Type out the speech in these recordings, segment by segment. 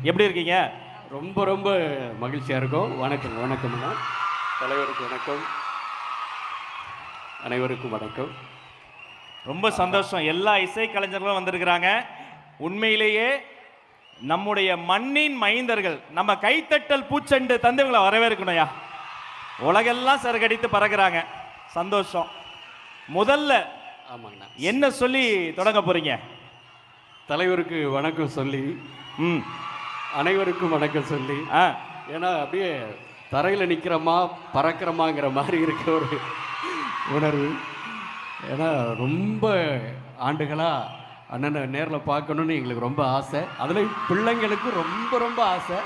எப்படி இருக்கீங்க? ரொம்ப ரொம்ப மகிழ்ச்சியாக இருக்கும். வணக்கம் வணக்கம்ண்ணா. தலைவருக்கு வணக்கம், அனைவருக்கும் வணக்கம். ரொம்ப சந்தோஷம். எல்லா இசை கலைஞர்களும் வந்திருக்கிறாங்க. உண்மையிலேயே நம்முடைய மண்ணின் மைந்தர்கள், நம்ம கைத்தட்டல் பூச்செண்டு தந்தவங்களை வரவேற்கணும்யா. உலகெல்லாம் சரகடித்து பறக்கிறாங்க. சந்தோஷம். முதல்ல ஆமாங்கண்ணா, என்ன சொல்லி தொடங்க போறீங்க? தலைவருக்கு வணக்கம் சொல்லி, அனைவருக்கும் வணக்கம் சொல்லி, ஏன்னா அப்படியே தரையில் நிற்கிறோமா பறக்கிறோமாங்கிற மாதிரி இருக்க ஒரு உணர்வு. ஏன்னா ரொம்ப ஆண்டுகளாக அண்ணனை நேரில் பார்க்கணுன்னு எங்களுக்கு ரொம்ப ஆசை. அதில் பிள்ளைங்களுக்கும் ரொம்ப ரொம்ப ஆசை.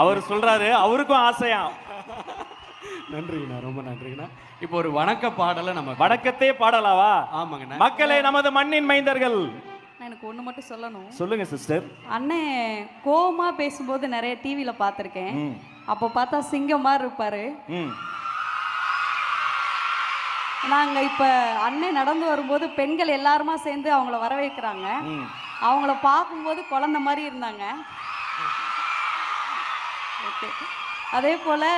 அவர் சொல்கிறாரு அவருக்கும் ஆசையா. நன்றிங்கண்ணா, ரொம்ப நன்றிங்கண்ணா. இப்போ ஒரு வணக்க பாடலை நம்ம வணக்கத்தே பாடலாவா? ஆமாங்கண்ணா. மக்களே, நமது மண்ணின் மைந்தர்கள். எனக்கு ஒன்று மட்டும் சொல்லணும். சொல்லுங்க சிஸ்டர். அண்ணன் கோவமா பேசும்போது நிறைய டிவியில் பார்த்துருக்கேன். அப்போ பார்த்தா சிங்கம் மாதிரி இருப்பாரு. நாங்கள் இப்போ அண்ணன் நடந்து வரும்போது பெண்கள் எல்லாருமா சேர்ந்து அவங்கள வரவேற்கிறாங்க. அவங்கள பார்க்கும்போது குழந்தை மாதிரி இருந்தாங்க. ஓகே. அதே போல்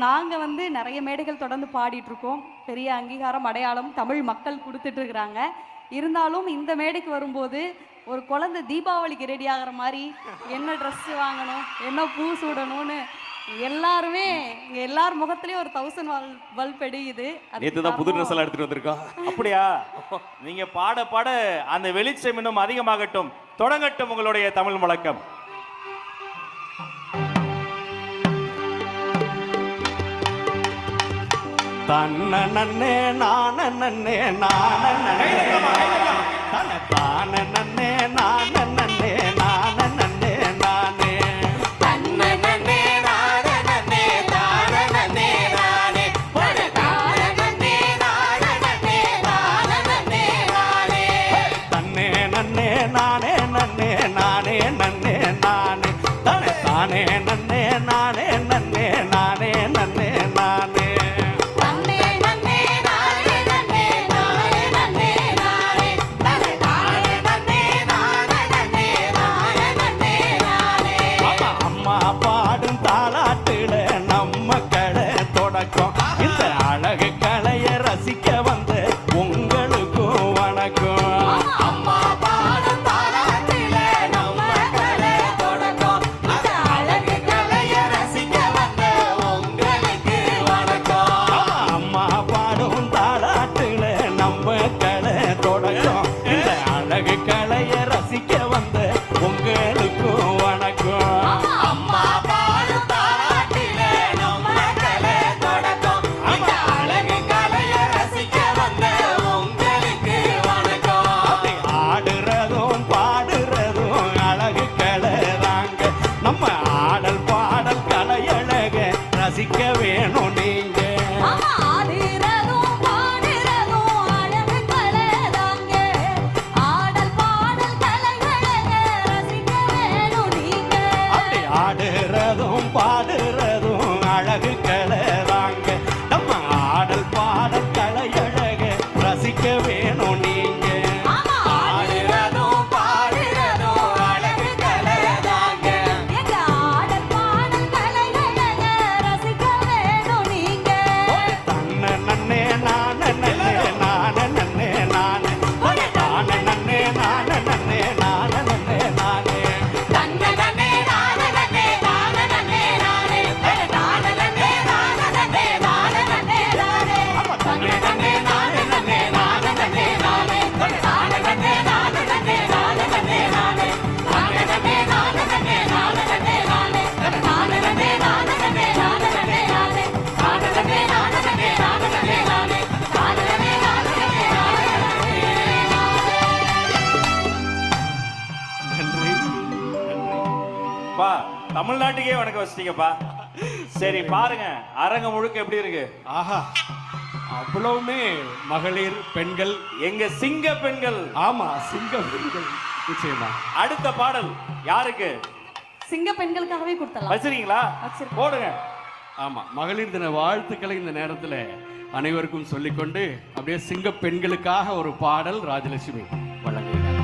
நாங்கள் வந்து நிறைய மேடைகள் தொடர்ந்து பாடிட்டுருக்கோம். பெரிய அங்கீகாரம் அடையாளம் தமிழ் மக்கள் கொடுத்துட்ருக்குறாங்க. இருந்தாலும் இந்த மேடைக்கு வரும்போது ஒரு குழந்தை தீபாவளிக்கு ரெடி ஆகிற மாதிரி என்ன ட்ரெஸ்ஸு வாங்கணும், என்ன பூ சூடணும்னு எல்லாருமே இங்கே எல்லார் முகத்துலேயும் ஒரு 1000 பல்ப் எரியுது. நேற்று தான் புது ட்ரெஸ் எல்லாம் எடுத்துகிட்டு வந்திருக்கோம். அப்படியா? நீங்கள் பாட பாட அந்த வெளிச்சம் இன்னும் அதிகமாகட்டும். தொடங்கட்டும் உங்களுடைய தமிழ் முழக்கம். தன்ன நன்னே நான நன்னே நான நன்னே தன தான நன்னே நான நன்னே நான நன்னே நானே தன்ன நன்னே நான நன்னே தான நன்னே நானே ஒரு தான நன்னே நான நன்னே தான நன்னே நானே தன்னே நன்னே நானே நன்னே நானே நன்னே நானே தன தானே நன்னே நானே நன்னே நானே நன்னே நானே இந்த அழகு கலைய ரசிக்க வந்த உங்களுக்கும் வணக்கம். அம்மா பாடும் தாலாட்டில நம்ம கலை தொடக்கம். இந்த அழகு கலைய ரசிக்க வந்த உங்களுக்கு வணக்கம். அம்மா பாடும் தாலாட்டில நம்ம கலை தொடக்கம். இந்த அழகு கலைய ரசிக்க வந்த உங்களுக்கும் வணக்கம். அம்மா பாடும் தாலாட்டில நம்ம கலை தொடக்கம். இந்த அழகு கலைய ரசிக்க வந்த உங்களுக்கு வணக்கம். ஆடுறதும் பாடுறதும் அழகு கலைதாங்க. நம்ம ஆடல் பாடல் கலையழக ரசிக்க வேணும் நீங்க. ஆடுறதும் பாடுறதும் அழகு கலைதாங்க. நம்ம ஆடல் பாடல் கலையழக ரசிக்க வேணும் நீங்க. ஆடுறதும் பாடுறதும் அழகு கலைதாங்க. தன்ன நன்னே நான நன்னே நான நன்னே நானே தான நன்னே நான நன்னே நான நன்னே நானே தன்ன நன்னே நான நன்னே தான நன்னே நானே தான நன்னே நான நன்னே தான நன்னே நானே தன்ன நன்னே நான நன்னே நான நன்னே நானே தான நன்னே நான நன்னே தான நன்னே நானே தான நன்னே நான நன்னே தான நன்னே நானே தான நன்னே நான நன்னே தான நன்னே நானே தான நன்னே நான நன்னே தான நன்னே நானே தான நன்னே நான நன்னே தான நன்றி. பா, தமிழ்நாட்டுக்கே வணக்கம் வச்சிட்டீங்கப்பா. சரி பாருங்க, அரங்கம் முழுக்க எப்படி இருக்கு? ஆஹா, அவ்வளவுமே மகளிர் பெண்கள், எங்க சிங்க பெண்கள். ஆமா சிங்க பெண்கள். நிச்சயமா. அடுத்த பாடல் யாருக்கு சிங்க பெண்களுக்காகவே கொடுத்தலாம். வச்சிருக்கீங்களா? போடுங்க. ஆமா, மகளிர் தின வாழ்த்துக்களை இந்த நேரத்தில் அனைவருக்கும் சொல்லிக்கொண்டு அப்படியே சிங்க பெண்களுக்காக ஒரு பாடல் ராஜலட்சுமி வழங்குகிறார்.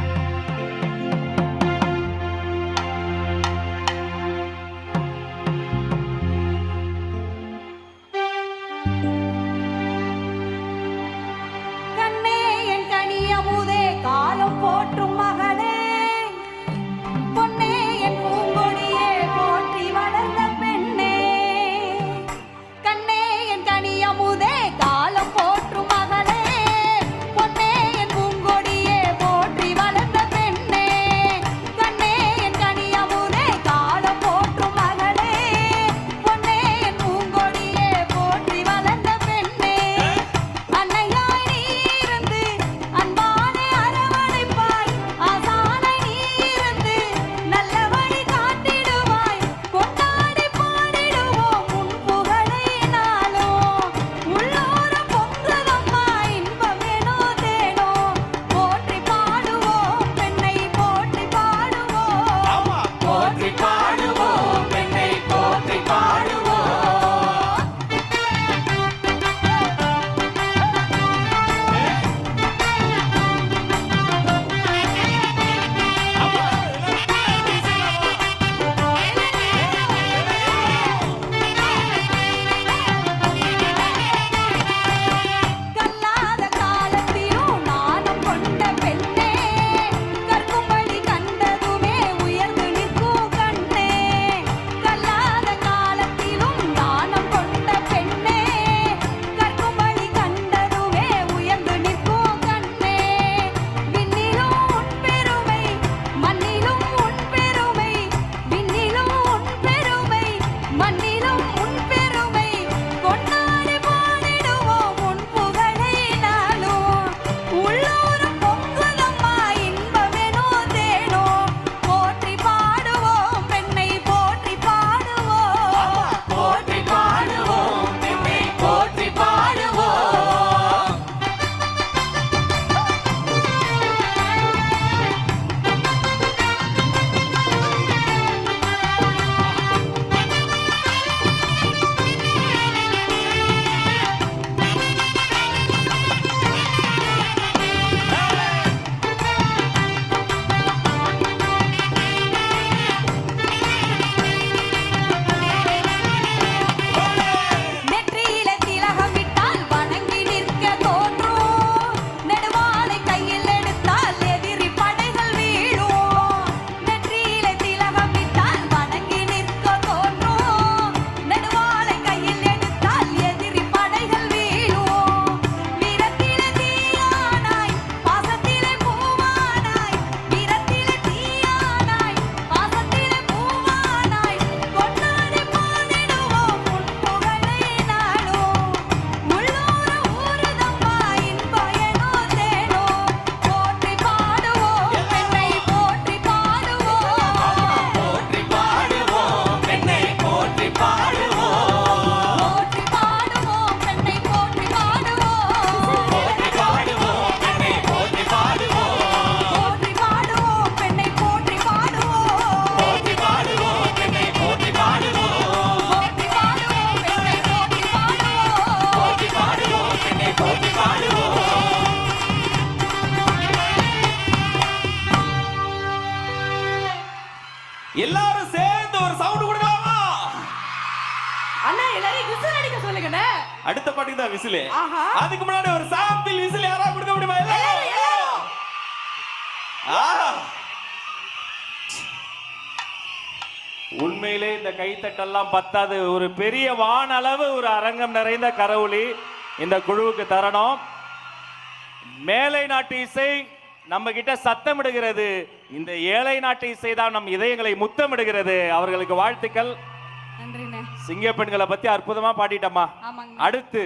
சொல்லுங்கண்ணே. அடுத்த பாட்டுக்கு தான் விசில். ஆஹா. அதுக்கு முன்னாடி ஒரு சாம்பிள் விசில் யாரா கொடுக்க முடியுமா? உண்மையிலே இந்த கைத்தட்டெல்லாம் பத்தாது. ஒரு பெரிய வானளவு ஒரு அரங்கம் நிறைந்த கரவொலி இந்த குழுவுக்கு தரணும். மேலை நாட்டு இசை நம்ம கிட்ட சத்தமிடுகிறது. இந்த ஏழை நாட்டு இசை தான் நம் இதயங்களை முத்தமிடுகிறது. அவர்களுக்கு வாழ்த்துக்கள். நன்றிண்ணே. சிங்க பெண்களை பத்தி அற்புதமா பாடிட்டம்மா. ஆமாங்க. அடுத்து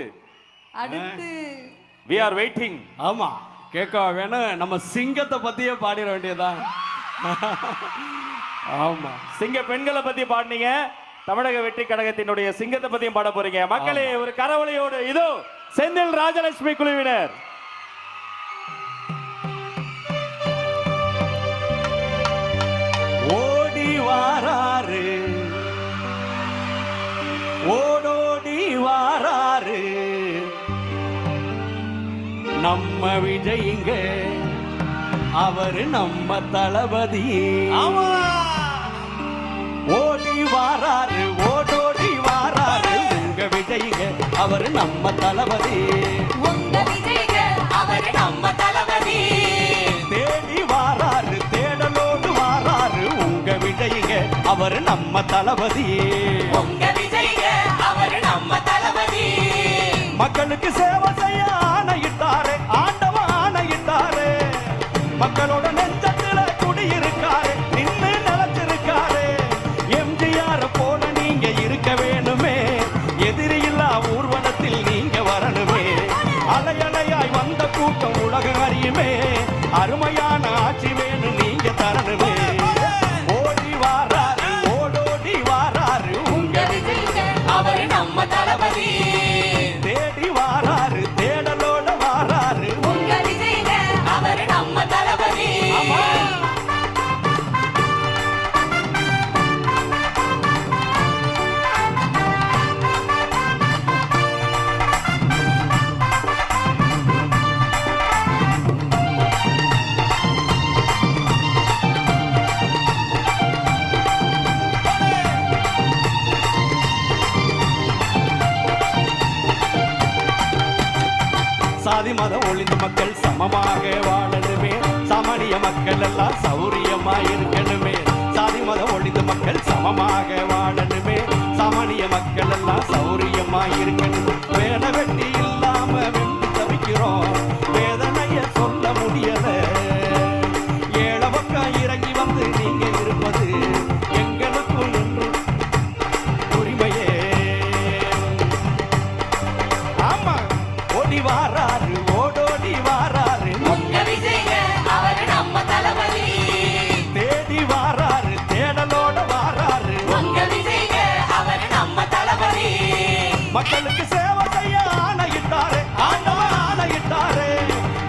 we are waiting. ஆமா, கேட்க வேணும். நம்ம சிங்கத்தை பத்தியே பாடிட வேண்டியதுதான். ஆமா, சிங்க பெண்களை பத்தி பாடினீங்க. தமிழக வெற்றி கழகத்தினுடைய சிங்கத்தை பத்தியும் பாட போறீங்க. மக்களே, ஒரு கரவொலியோடு இதோ செந்தில் ராஜலட்சுமி குழுவினர். ஓடி வாராரு, ஓடோடி வாராரு நம்ம விஜய்ங்க, அவரு நம்ம தளபதி. ஆமா, ஓடி வாராரு, ஓடோடி வாராரு உங்க விஜய்ங்க, அவரு நம்ம தளபதி. உங்க விஜய்ங்க, அவரு நம்ம தளபதி. தேடி வாராரு, தேடலோடு வாராரு உங்க விஜய்ங்க, அவரு நம்ம தளபதி. உங்க விஜய்ங்க, அவரு நம்ம தளபதி. மக்களுக்கு சேவை செய்ய ஆணையிட்டாரு, ஆண்டவன் ஆணையிட்டாரு. மக்களோட நெஞ்சத்துல குடியிருக்காரு, நின்னு நிலச்சிருக்காரு. எம்ஜிஆர் போல நீங்க இருக்க வேணுமே, எதிரியில்லா ஊர்வலத்தில் நீங்க வரணுமே. அலையலையாய் வந்த கூட்டம் உலகம் அறியுமே, அருமையான ஆட்சி வேணும் நீங்க தரணுமே. ஓடி வாராரு, ஓடோடி வாராரு உங்க விஜய்ங்க, அவரு நம்ம தளபதி. தேடி வாராரு, தேடலோட வாராரு உங்க விஜய்ங்க, அவரு நம்ம தளபதி. சாதி மத ஒளிந்து மக்கள் சமமாக வாழணுமே, சாமானிய மக்கள் எல்லாம் சௌரியமா இருக்கணுமே. சாதி மத ஒளிந்து மக்கள் சமமாக வாழணுமே, சாமானிய மக்கள் எல்லாம் சௌரியமா இருக்கணும். வேலை வெட்டி இல்லாம வெட்டி தவிக்கிறோம், வேதனைய சொல்ல முடியல. ஏழை பக்கம் இறங்கி வந்து நீங்க இருப்பது எங்களுக்கும் நின்று உரிமையே. ஆமா, ஓடி வாராரு, ஓடோடி வாராரு உங்க விஜய்ங்க, அவரு நம்ம தளபதி. தேடி வாராரு, தேடலோட வாராரு உங்க விஜய்ங்க, அவரு நம்ம தளபதி. மக்களுக்கு சேவை செய்ய ஆணையிட்டாரு, ஆண்டவன் ஆணையிட்டாரு.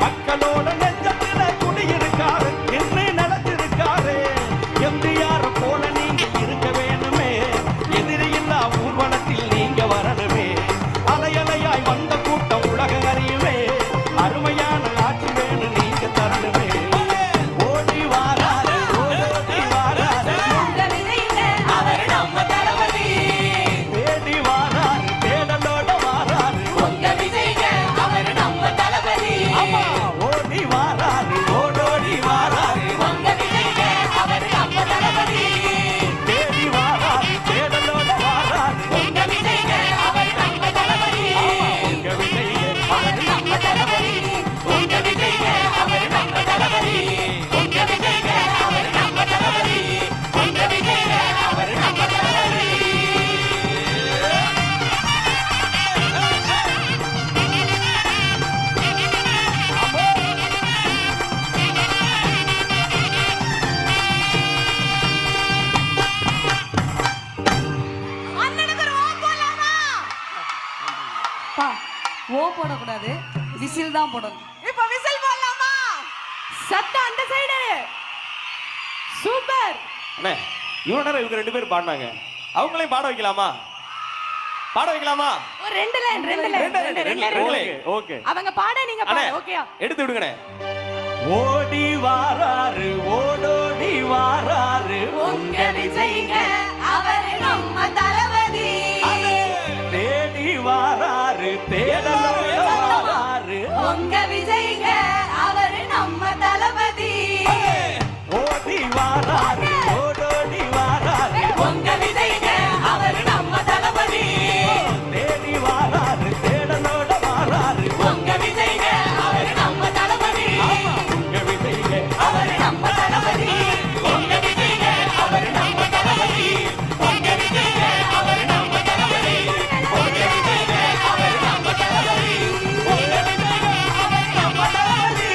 மக்களோட நெஞ்சத்துல குடியிருக்காரு, நின்று நிலத்திருக்காரு. எம்ஜிஆர் போல நீங்க இருக்க வேணுமே, எதிரியில்லா ஊர்வலத்தில் நீங்க வரணுமே. அலையலையாய் வந்த கூட்டம் உலகம் அறியுமே, அருமையான ஆட்சி வேணும் நீங்க தரணுமே. ஓடி வாராரு, ஓடோடி வாராரு உங்க விஜய்ங்க, அவரு நம்ம தளபதி. தேடி வாராரு, தேடலோட வாராரு உங்க விஜய்ங்க, அவரு நம்ம தளபதி. ஆமா, ஓடி வாராரு, ஓடோடி வாராரு உங்க விஜய்ங்க, அவரு நம்ம தளபதி. தேடி வாராரு, தேடலோட வாராரு உங்க விஜய்ங்க, அவரு நம்ம தளபதி. உங்க விஜய்ங்க, அவரு நம்ம தளபதி. உங்க விஜய்ங்க, அவரு நம்ம தளபதி. உங்க விஜய்ங்க, அவரு நம்ம தளபதி. உங்க விஜய்ங்க, அவரு நம்ம தளபதி. அண்ணனுக்கு ஒரு ஓம் போடலாமா? பா, ஓ போடக்கூடாது, விசில் தான் போடணும். இப்ப விசில் போடலாமா? சத்தம் அந்த சைடு. சூப்பர். அண்ணே, இவ்வளவு நேரம் இவங்க 2 பேரும் பாடினாங்க. அவங்களையும் பாட வைக்கலாமா? பாட வைக்கலாமா? ஒரு ரெண்டு லைன். ஓகே. அவங்க பாட நீங்க அண்ணே, பாட. ஓகேயா? எடுத்து விடுங்கண்ணே. ஓடி வாராரு, ஓடோடி வாராரு உங்க விஜய்ங்க, அவரு நம்ம தளபதி. தேடி வாராரு தேடலோட வாராரு உங்க விஜய்ங்க அவரு நம்ம தளபதி ஓடி வாராரு ஓடோடி வாராரு உங்க விஜய்ங்க அவரு நம்ம தளபதி தேடி வாராரு தேடலோட வாராரு உங்க விஜய்ங்க அவரு நம்ம தளபதி உங்க விஜய்ங்க அவரு நம்ம தளபதி உங்க விஜய்ங்க அவரு நம்ம தளபதி உங்க விஜய்ங்க அவரு நம்ம தளபதி உங்க விஜய்ங்க அவரு நம்ம தளபதி உங்க விஜய்ங்க அவரு நம்ம தளபதி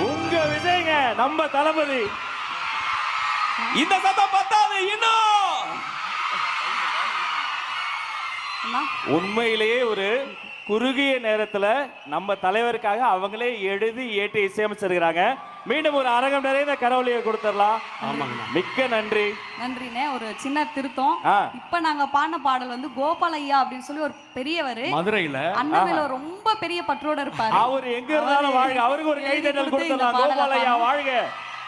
உங்க விஜய்ங்க நம்ம தளபதி. இந்த சத்தம் பத்தாது இன்னும். அண்ணா, உண்மையிலேயே ஒரு குறுகிய நேரத்துல நம்ம தலைவருக்காக அவங்களே எழுதி ஏற்றி இசையமைச்சிருக்கிறாங்க. மீண்டும் ஒரு அரங்கம் நிறைந்த கரவொலியை கொடுத்துடலாம். ஆமாங்கண்ணா. மிக்க நன்றி. நன்றிண்ணே. ஒரு சின்ன திருத்தம். ஆ. இப்ப நாங்க பாடின பாடல் வந்து கோபாலையா அப்படின்னு சொல்லி ஒரு பெரியவர் மதுரையில அண்ணன் மேல ரொம்ப பெரிய பற்றோட இருப்பாரு. அவர் எங்க இருந்தாலும் வாழ்க. அவருக்கு ஒரு கைதட்டல் எழுதி கொடுத்து இந்த கொடுத்துடலாம். பாடலை கோபாலையா பாடுங்க. வாழ்க.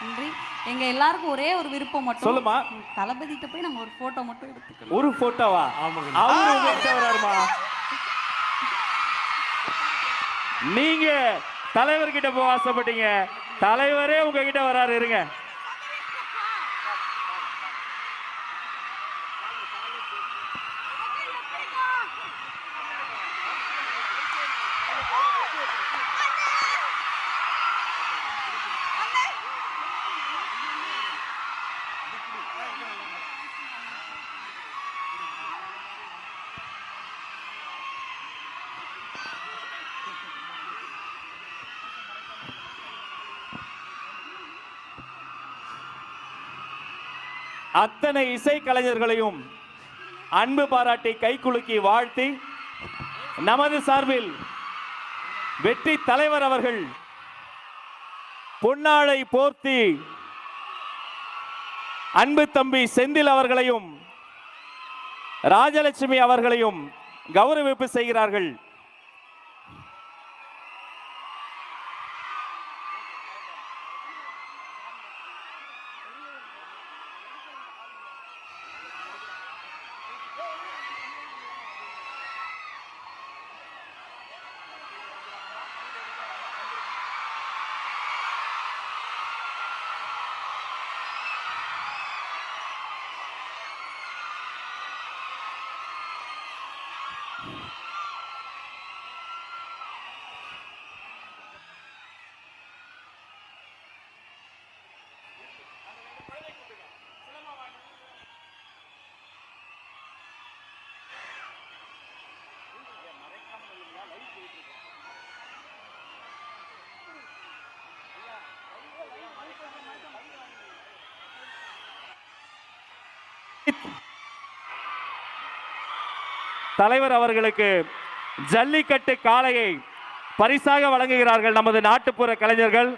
நன்றி. எங்க எல்லாருக்கும் ஒரே ஒரு விருப்பம் மட்டும். சொல்லுமா. தளபதிட்ட போய் நம்ம ஒரு போட்டோ மட்டும் எடுத்துக்கணும். ஒரு போட்டோவா? ஆமாங்கண்ணா. அவரு உங்ககிட்ட வராருமா? நீங்க தலைவர்கிட்ட போக ஆசைப்பட்டீங்க, தலைவரே உங்ககிட்ட வராரு. இருங்க. அத்தனை இசை கலைஞர்களையும் அன்பு பாராட்டி கைகுலுக்கி வாழ்த்தி நமது சார்பில் வெற்றி தலைவர் அவர்கள் பொன்னாடை போர்த்தி அன்பு தம்பி செந்தில் அவர்களையும் ராஜலட்சுமி அவர்களையும் கௌரவிப்பு செய்கிறார்கள். தலைவர் அவர்களுக்கு ஜல்லிக்கட்டு காளையை பரிசாக வழங்குகிறார்கள் நமது நாட்டுப்புற கலைஞர்கள்.